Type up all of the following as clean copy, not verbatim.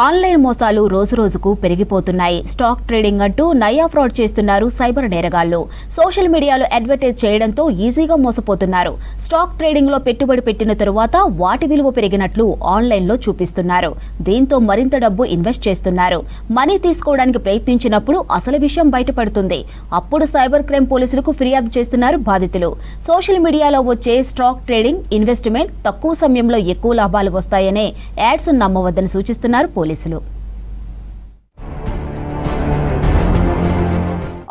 Online మోసాలు రోజురోజుకు పెరిగిపోతున్నాయి. స్టాక్ ట్రేడింగ్ అంటూ నయా ఫ్రాడ్ చేస్తున్నారు సైబర్ నేరగాళ్లు. సోషల్ మీడియాలో అడ్వర్టైజ్ చేయడంతో ఈజీగా మోసపోతున్నారు. స్టాక్ ట్రేడింగ్ లో పెట్టుబడి పెట్టిన తరువాత వాటి విలువ పెరిగినట్లు ఆన్లైన్లో చూపిస్తున్నారు. దీంతో మరింత డబ్బు ఇన్వెస్ట్ చేస్తున్నారు. మనీ తీసుకోవడానికి ప్రయత్నించినప్పుడు అసలు విషయం బయటపడుతుంది. అప్పుడు సైబర్ క్రైమ్ పోలీసులకు ఫిర్యాదు చేస్తున్నారు బాధితులు. సోషల్ మీడియాలో వచ్చే స్టాక్ ట్రేడింగ్, ఇన్వెస్ట్మెంట్ తక్కువ సమయంలో ఎక్కువ లాభాలు వస్తాయనే యాడ్స్ నమ్మవద్దని సూచిస్తున్నారు పోలీసులు.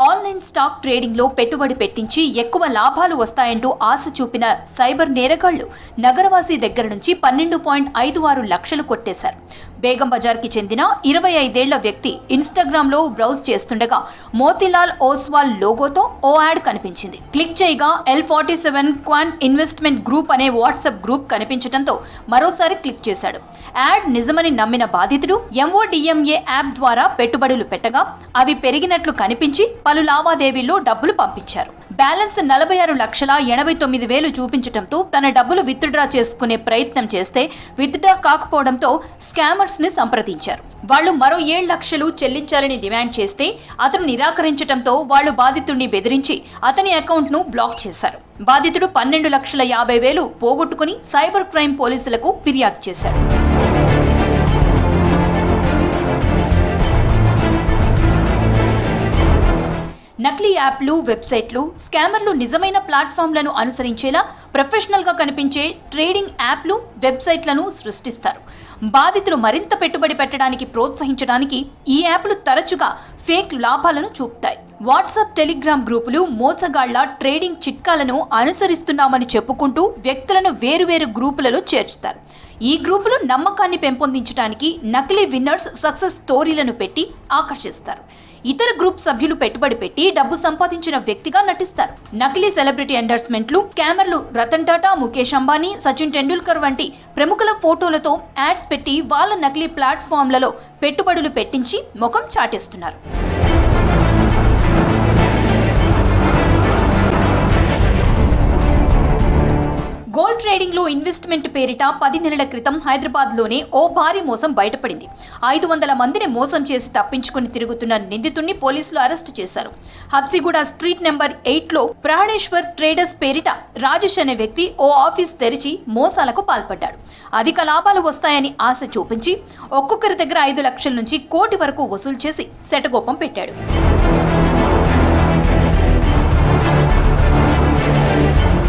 ఆన్లైన్ స్టాక్ ట్రేడింగ్ లో పెట్టుబడి పెట్టించి ఎక్కువ లాభాలు వస్తాయంటూ ఆశ చూపిన సైబర్ నేరగాళ్లు నగరవాసి దగ్గర నుంచి 12.56 లక్షలు కొట్టేశారు. బేగం బజార్కి చెందిన 25 ఏళ్ల వ్యక్తి ఇన్స్టాగ్రామ్ లో బ్రౌజ్ చేస్తుండగా మోతీలాల్ ఓస్వాల్ లోగోతో ఓ యాడ్ కనిపించింది. క్లిక్ చేయగా L47 క్వాన్ ఇన్వెస్ట్మెంట్ గ్రూప్ అనే వాట్సాప్ గ్రూప్ కనిపించడంతో మరోసారి క్లిక్ చేశాడు. యాడ్ నిజమని నమ్మిన బాధితుడు MODMA యాప్ ద్వారా పెట్టుబడులు పెట్టగా అవి పెరిగినట్లు కనిపించి పలు లావాదేవీల్లో డబ్బులు పంపించారు. బ్యాలెన్స్ 46,89,000 చూపించడంతో తన డబ్బులు విత్డ్రా చేసుకునే ప్రయత్నం చేస్తే విత్డ్రా కాకపోవడంతో స్కామర్స్ ని సంప్రదించారు. వాళ్లు మరో 7 లక్షలు చెల్లించాలని డిమాండ్ చేస్తే అతను నిరాకరించడంతో వాళ్లు బాధితుడిని బెదిరించి అతని అకౌంట్ ను బ్లాక్ చేశారు. బాధితుడు 12,50,000 పోగొట్టుకుని సైబర్ క్రైమ్ పోలీసులకు ఫిర్యాదు చేశాడు. నకిలీ యాప్లు, వెబ్సైట్లు, స్కామర్లు నిజమైన ప్లాట్ఫామ్లను అనుసరించేలా ప్రొఫెషనల్గా కనిపించే ట్రేడింగ్ యాప్లు, వెబ్సైట్లను సృష్టిస్తారు. బాధితులు మరింత పెట్టుబడి పెట్టడానికి ప్రోత్సహించడానికి ఈ యాప్లు తరచుగా ఫేక్ లాభాలను చూపుతాయి. వాట్సాప్, టెలిగ్రామ్ గ్రూపులు మోసగాళ్ల ట్రేడింగ్ చిట్కాలను అనుసరిస్తున్నామని చెప్పుకుంటూ వ్యక్తులను వేరువేరు గ్రూపులలో చేర్చుతారు. ఈ గ్రూపులు నమ్మకాన్ని పెంపొందించడానికి నకిలీ విన్నర్స్ సక్సెస్ స్టోరీలను పెట్టి ఆకర్షిస్తారు. ఇతర గ్రూప్ సభ్యులు పెట్టుబడి పెట్టి డబ్బు సంపాదించిన వ్యక్తిగా నటిస్తారు. నకిలీ సెలబ్రిటీ ఎండర్స్మెంట్లు, స్కామర్లు రతన్ టాటా, ముఖేష్ అంబానీ, సచిన్ టెండూల్కర్ వంటి ప్రముఖుల ఫోటోలతో యాడ్స్ పెట్టి వాళ్ళ నకిలీ ప్లాట్ఫామ్లలో పెట్టుబడులు పెట్టించి ముఖం చాటేస్తున్నారు. గోల్డ్ ట్రేడింగ్ లో ఇన్వెస్ట్మెంట్ పేరిట 10 నెలల క్రితం హైదరాబాద్ లోనే ఓ భారీ మోసం బయటపడింది. 500 మందిని మోసం చేసి తప్పించుకుని తిరుగుతున్న నిందితుడిని పోలీసులు అరెస్టు చేశారు. హబ్సిగూడ స్ట్రీట్ నెంబర్ 8 లో ప్రాణేశ్వర్ ట్రేడర్స్ పేరిట రాజేష్ అనే వ్యక్తి ఓ ఆఫీస్ తెరిచి మోసాలకు పాల్పడ్డాడు. అధిక లాభాలు వస్తాయని ఆశ చూపించి ఒక్కొక్కరి దగ్గర 5 లక్షల నుంచి 1 కోటి వరకు వసూలు చేసి శటగోపం పెట్టాడు.